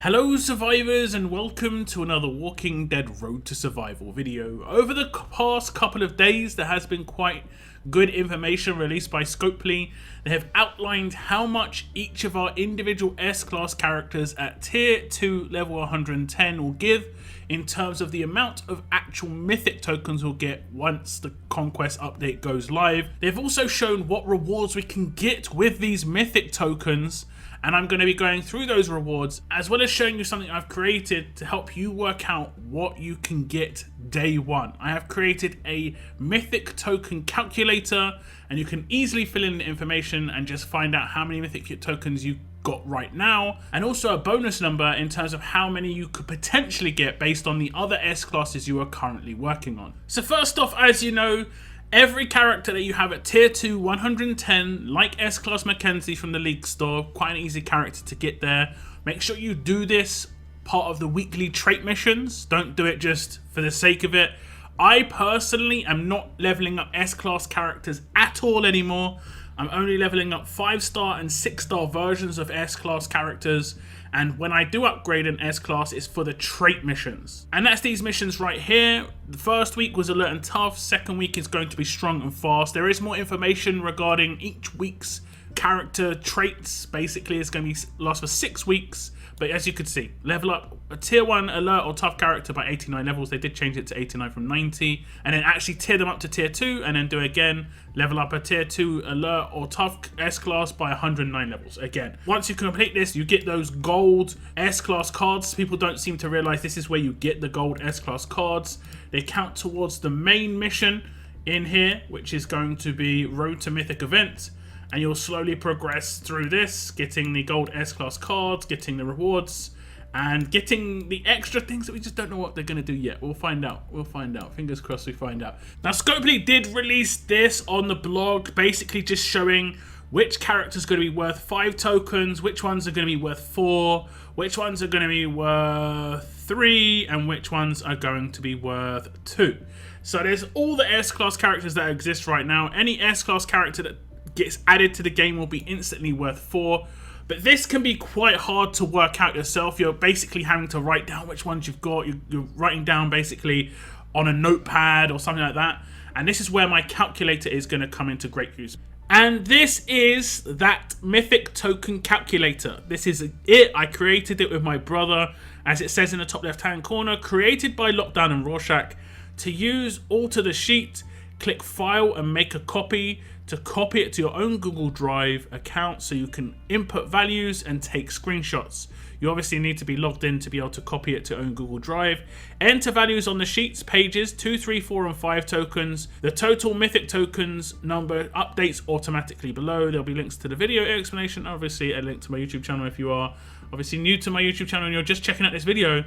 Hello survivors and welcome to another Walking Dead Road to Survival video. Over the past couple of days there has been quite good information released by Scopely. They have outlined how much each of our individual S-Class characters at Tier 2 level 110 will give in terms of the amount of actual Mythic tokens we'll get once the Conquest update goes live. They've also shown what rewards we can get with these Mythic tokens, and I'm going to be going through those rewards as well as showing you something I've created to help you work out what you can get day one. I have created a Mythic Token Calculator and you can easily fill in the information and just find out how many Mythic tokens you got right now, and also a bonus number in terms of how many you could potentially get based on the other S classes you are currently working on. So first off, as you know, every character that you have at Tier 2 110, like S-Class Mackenzie from the League Store, quite an easy character to get there. Make sure you do this part of the weekly trait missions. Don't do it just for the sake of it. I personally am not leveling up S-Class characters at all anymore. I'm only leveling up 5-star and 6-star versions of S-Class characters, and when I do upgrade an S-Class, it's for the trait missions. And that's these missions right here. The first week was alert and tough, second week is going to be strong and fast. There is more information regarding each week's character traits. Basically, it's going to be last for 6 weeks. But as you can see, level up a tier 1 alert or tough character by 89 levels. They did change it to 89 from 90. And then actually tier them up to tier 2 and then do again. Level up a tier 2 alert or tough S-Class by 109 levels. Again, once you complete this, you get those gold S-Class cards. People don't seem to realize this is where you get the gold S-Class cards. They count towards the main mission in here, which is going to be Road to Mythic event. And you'll slowly progress through this, getting the gold S-Class cards, getting the rewards, and getting the extra things that we just don't know what they're going to do yet. We'll find out. We'll find out. Fingers crossed we find out. Now, Scopely did release this on the blog, basically just showing which character's going to be worth 5 tokens, which ones are going to be worth 4, which ones are going to be worth 3, and which ones are going to be worth 2. So there's all the S-Class characters that exist right now. Any S-Class character that gets added to the game will be instantly worth 4, but this can be quite hard to work out yourself. You're basically having to write down which ones you've got. You're writing down basically on a notepad or something like that, and this is where my calculator is going to come into great use. And this is that Mythic Token Calculator. This is it. I created it with my brother, as it says in the top left hand corner, created by Lockdown and Rorschach. To use, alter the sheet, click File and make a copy. To copy it to your own Google Drive account so you can input values and take screenshots. You obviously need to be logged in to be able to copy it to your own Google Drive. Enter values on the sheets, pages, 2, 3, 4 and 5 tokens. The total Mythic tokens number updates automatically below. There'll be links to the video explanation, obviously a link to my YouTube channel if you are obviously new to my YouTube channel and you're just checking out this video.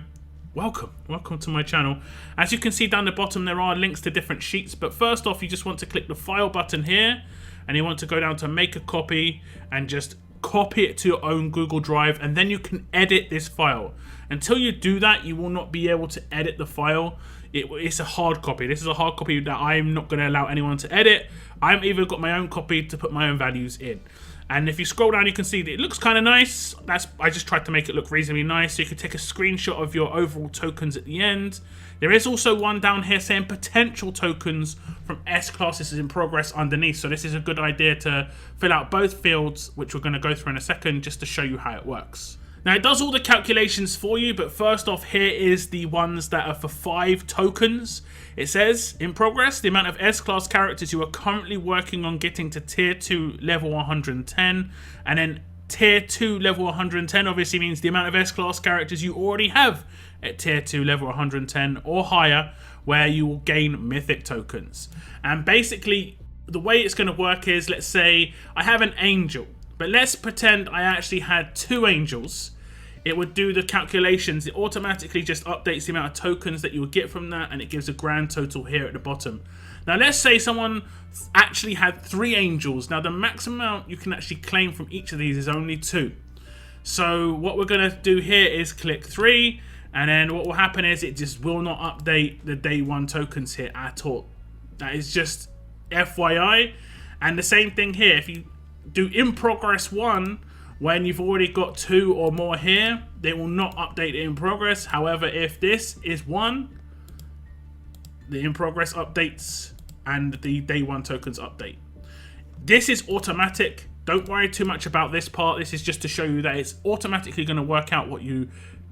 Welcome to my channel. As you can see down the bottom, there are links to different sheets, but first off, you just want to click the file button here, and you want to go down to make a copy and just copy it to your own Google Drive, and then you can edit this file. Until you do that, you will not be able to edit the file. It's a hard copy. This is a hard copy that I'm not going to allow anyone to edit. I've even got my own copy to put my own values in. And if you scroll down, you can see that it looks kind of nice. I just tried to make it look reasonably nice. So you can take a screenshot of your overall tokens at the end. There is also one down here saying potential tokens from S-Class. This is in progress underneath. So this is a good idea to fill out both fields, which we're going to go through in a second, just to show you how it works. Now, it does all the calculations for you, but first off, here is the ones that are for 5 tokens. It says, in progress, the amount of S-Class characters you are currently working on getting to Tier 2 level 110, and then Tier 2 level 110 obviously means the amount of S-Class characters you already have at Tier 2 level 110 or higher, where you will gain Mythic tokens. And basically, the way it's going to work is, let's say I have an angel, but let's pretend I actually had 2 angels. It would do the calculations. It automatically just updates the amount of tokens that you would get from that, and it gives a grand total here at the bottom. Now, let's say someone actually had 3 angels. Now, the maximum amount you can actually claim from each of these is only 2. So what we're going to do here is click 3, and then what will happen is it just will not update the day 1 tokens here at all. That is just FYI. And the same thing here. If you do in progress 1, When you've already got 2 or more here, they will not update in progress. However, if this is 1, the in progress updates and the day 1 tokens update. This is automatic. Don't worry too much about this part. This is just to show you that it's automatically going to work out what you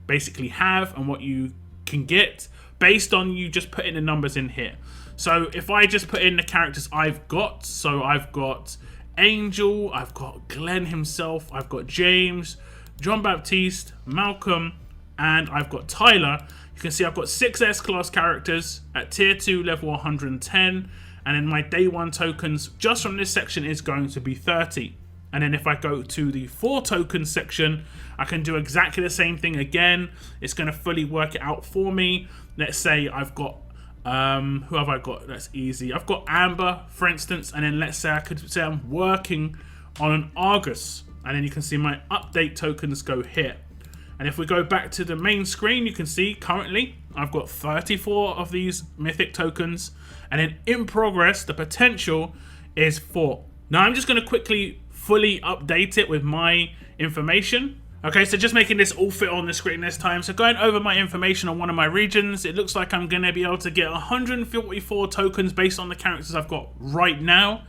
basically have and what you can get based on you just putting the numbers in here. So if I just put in the characters I've got, so I've got Angel, I've got Glenn himself, I've got James, John Baptiste, Malcolm, and I've got Tyler. You can see I've got 6 S-class characters at tier 2 level 110, and then my day 1 tokens just from this section is going to be 30. And then if I go to the 4 tokens section, I can do exactly the same thing again. It's going to fully work it out for me. Let's say I've got who have I got? That's easy. I've got Amber, for instance, and then let's say I could say I'm working on an Argus, and then you can see my update tokens go here. And if we go back to the main screen, you can see currently I've got 34 of these mythic tokens, and then in progress the potential is 4. Now I'm just going to quickly fully update it with my information. Okay, so just making this all fit on the screen this time. So going over my information on one of my regions, it looks like I'm going to be able to get 144 tokens based on the characters I've got right now.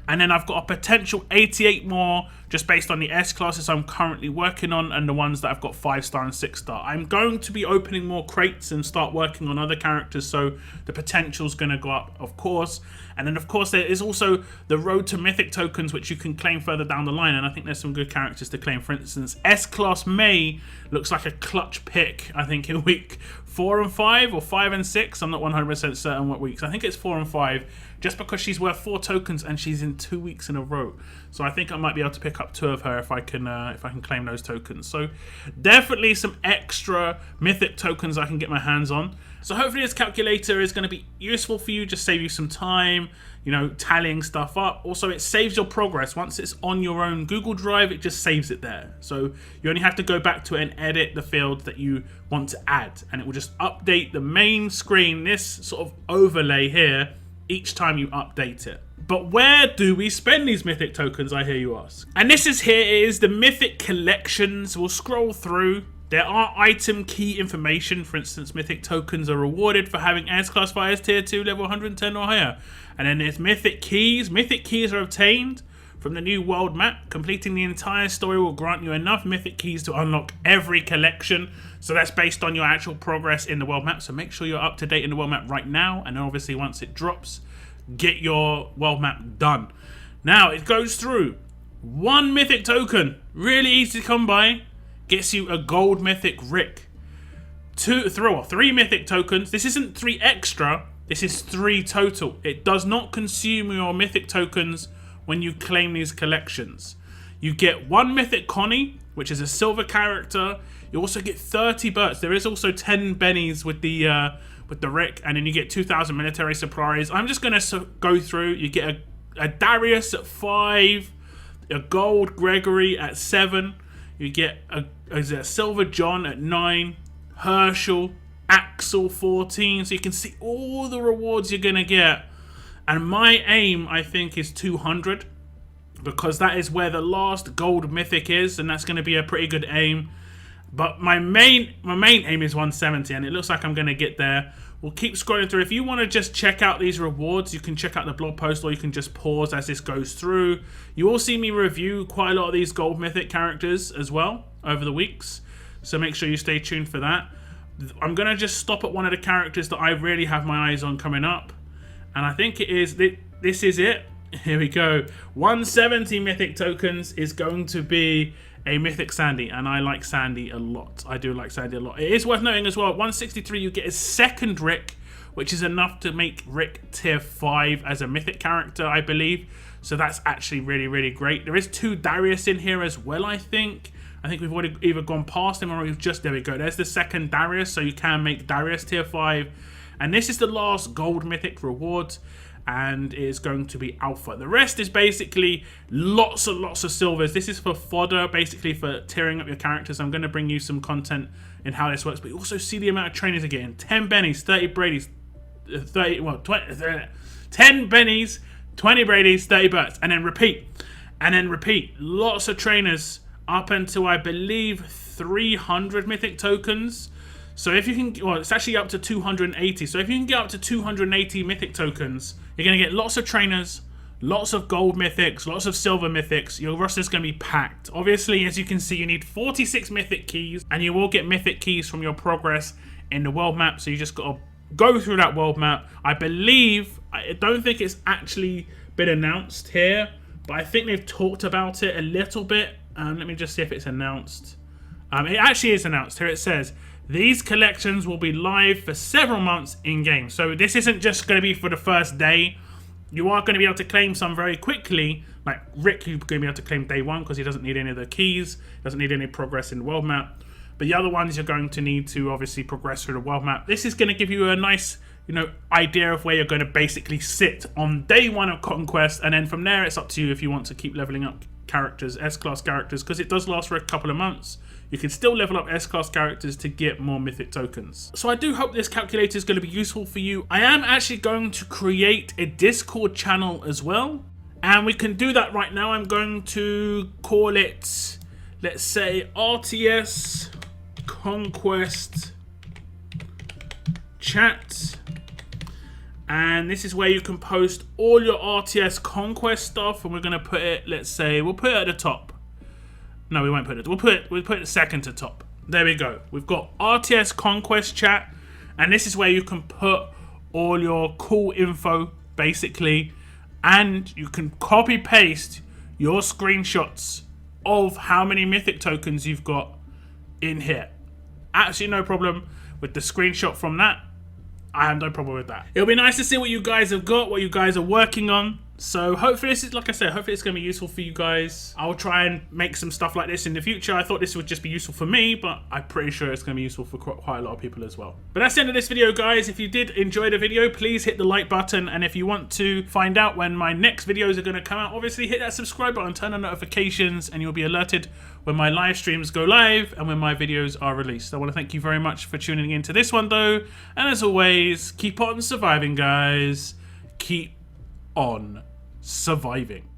And then I've got a potential 88 more just based on the S classes I'm currently working on and the ones that I've got 5-star and 6-star. I'm going to be opening more crates and start working on other characters, so the potential's going to go up, of course. And then, of course, there is also the road to mythic tokens, which you can claim further down the line. And I think there's some good characters to claim. For instance, S-Class May looks like a clutch pick, I think, in week 4 and 5 or 5 and 6. I'm not 100% certain what weeks. I think it's 4 and 5, just because she's worth 4 tokens and she's in 2 weeks in a row. So I think I might be able to pick up 2 of her if I can claim those tokens. So definitely some extra mythic tokens I can get my hands on. So hopefully this calculator is going to be useful for you, just save you some time, you know, tallying stuff up. Also, it saves your progress. Once it's on your own Google Drive, it just saves it there. So you only have to go back to it and edit the field that you want to add, and it will just update the main screen, this sort of overlay here, each time you update it. But where do we spend these mythic tokens, I hear you ask? And this is here is the Mythic Collections. We'll scroll through. There are item key information. For instance, mythic tokens are rewarded for having S-Class Fires tier 2 level 110 or higher. And then there's mythic keys. Mythic keys are obtained from the new world map. Completing the entire story will grant you enough mythic keys to unlock every collection. So that's based on your actual progress in the world map. So make sure you're up to date in the world map right now. And then obviously once it drops, get your world map done. Now it goes through. 1 mythic token, really easy to come by, gets you a gold mythic Rick. 3 mythic tokens. This isn't 3 extra, this is 3 total. It does not consume your mythic tokens when you claim these collections. You get 1 mythic Connie, which is a silver character. You also get 30 Berts. There is also 10 Bennies with the Rick, and then you get 2,000 military supplies. I'm just going to go through. You get a Darius at 5, a gold Gregory at 7. You get a silver John at 9, Herschel, Axel 14. So you can see all the rewards you're going to get. And my aim, I think, is 200, because that is where the last gold mythic is, and that's going to be a pretty good aim. But my main aim is 170, and it looks like I'm going to get there. We'll keep scrolling through. If you want to just check out these rewards, you can check out the blog post, or you can just pause as this goes through. You will see me review quite a lot of these gold mythic characters as well over the weeks, so make sure you stay tuned for that. I'm going to just stop at one of the characters that I really have my eyes on coming up, and I think it is this is it. Here we go. 170 mythic tokens is going to be a mythic Sandy, and I like Sandy a lot. I do like Sandy a lot. It is worth noting as well, at 163 you get a second Rick, which is enough to make Rick tier 5 as a mythic character, I believe. So that's actually really, really great. There is 2 Darius in here as well, I think. I think we've already either gone past him or we've just... There we go. There's the second Darius, so you can make Darius tier 5. And this is the last gold mythic reward, and is going to be alpha. The rest is basically lots and lots of silvers. This is for fodder, basically for tearing up your characters. I'm going to bring you some content in how this works, but you also see the amount of trainers again. 10 Bennies, 30 Brady's, 10 Bennies, 20 Brady's, 30 Berts, and then repeat. And then repeat. Lots of trainers up until I believe 300 mythic tokens. So if you can, well, it's actually up to 280. So if you can get up to 280 mythic tokens, you're going to get lots of trainers, lots of gold mythics, lots of silver mythics. Your roster's going to be packed. Obviously, as you can see, you need 46 mythic keys, and you will get mythic keys from your progress in the world map. So you just got to go through that world map. I don't think it's actually been announced here, but I think they've talked about it a little bit. Let me just see if it's announced. It actually is announced. Here it says, these collections will be live for several months in-game. So this isn't just going to be for the first day. You are going to be able to claim some very quickly. Like Rick, you're going to be able to claim day one because he doesn't need any of the keys, doesn't need any progress in the world map. But the other ones you're going to need to obviously progress through the world map. This is going to give you a nice, idea of where you're going to basically sit on day one of Conquest. And then from there, it's up to you if you want to keep leveling up characters, S-class characters, because it does last for a couple of months. You can still level up S-class characters to get more mythic tokens. So I do hope this calculator is going to be useful for you. I am actually going to create a Discord channel as well. And we can do that right now. I'm going to call it, let's say, RTS Conquest Chat. And this is where you can post all your RTS Conquest stuff. And we're going to put it, let's say, we'll put it at the top. No, we won't put it. We'll put it second to top. There we go. We've got RTS Conquest Chat, and this is where you can put all your cool info, basically, and you can copy paste your screenshots of how many mythic tokens you've got in here. Absolutely no problem with the screenshot from that. I have no problem with that. It'll be nice to see what you guys have got, what you guys are working on. So hopefully this is, like I said, hopefully it's going to be useful for you guys. I'll try and make some stuff like this in the future. I thought this would just be useful for me, but I'm pretty sure it's going to be useful for quite a lot of people as well. But that's the end of this video, guys. If you did enjoy the video, please hit the like button. And if you want to find out when my next videos are going to come out, obviously hit that subscribe button, turn on notifications, and you'll be alerted when my live streams go live and when my videos are released. I want to thank you very much for tuning in to this one, though. And as always, keep on surviving, guys. Keep on surviving.